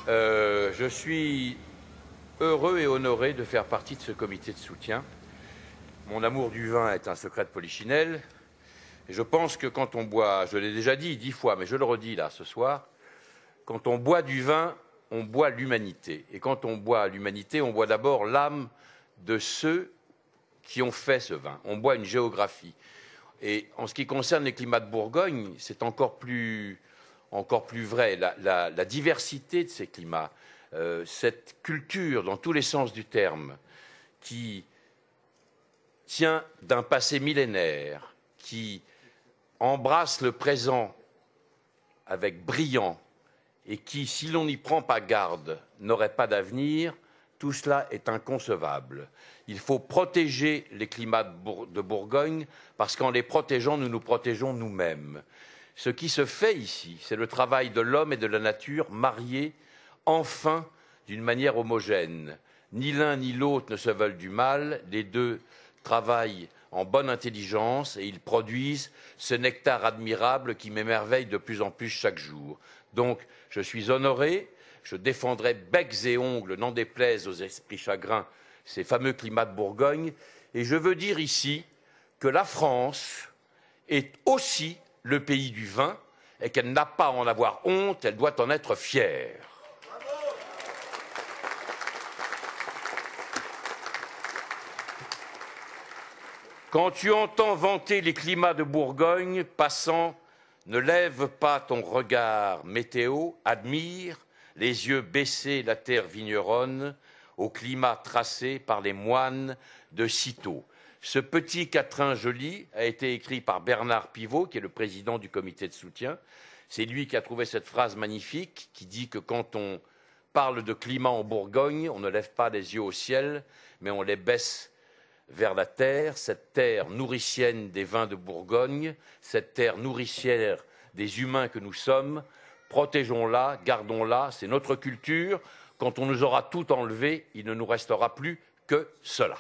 Je suis heureux et honoré de faire partie de ce comité de soutien. Mon amour du vin est un secret de polichinelle. Et je pense que quand on boit, je l'ai déjà dit 10 fois, mais je le redis là ce soir, quand on boit du vin, on boit l'humanité. Et quand on boit l'humanité, on boit d'abord l'âme de ceux qui ont fait ce vin. On boit une géographie. Et en ce qui concerne les climats de Bourgogne, c'est encore plus vrai. La diversité de ces climats, cette culture dans tous les sens du terme, qui tient d'un passé millénaire, qui embrasse le présent avec brillant et qui, si l'on n'y prend pas garde, n'aurait pas d'avenir, tout cela est inconcevable. Il faut protéger les climats de Bourgogne parce qu'en les protégeant, nous nous protégeons nous-mêmes. Ce qui se fait ici, c'est le travail de l'homme et de la nature mariés enfin d'une manière homogène. Ni l'un ni l'autre ne se veulent du mal, les deux travaillent en bonne intelligence et ils produisent ce nectar admirable qui m'émerveille de plus en plus chaque jour. Donc, je suis honoré, je défendrai becs et ongles, n'en déplaise aux esprits chagrins, ces fameux climats de Bourgogne, et je veux dire ici que la France est aussi le pays du vin et qu'elle n'a pas à en avoir honte, elle doit en être fière. Quand tu entends vanter les climats de Bourgogne, passant, ne lève pas ton regard météo, admire, les yeux baissés, la terre vigneronne, au climat tracé par les moines de Cîteaux. Ce petit quatrain joli a été écrit par Bernard Pivot, qui est le président du comité de soutien. C'est lui qui a trouvé cette phrase magnifique qui dit que quand on parle de climat en Bourgogne, on ne lève pas les yeux au ciel, mais on les baisse vers la terre, cette terre nourricienne des vins de Bourgogne, cette terre nourricière des humains que nous sommes. Protégeons-la, gardons-la, c'est notre culture. Quand on nous aura tout enlevé, il ne nous restera plus que cela.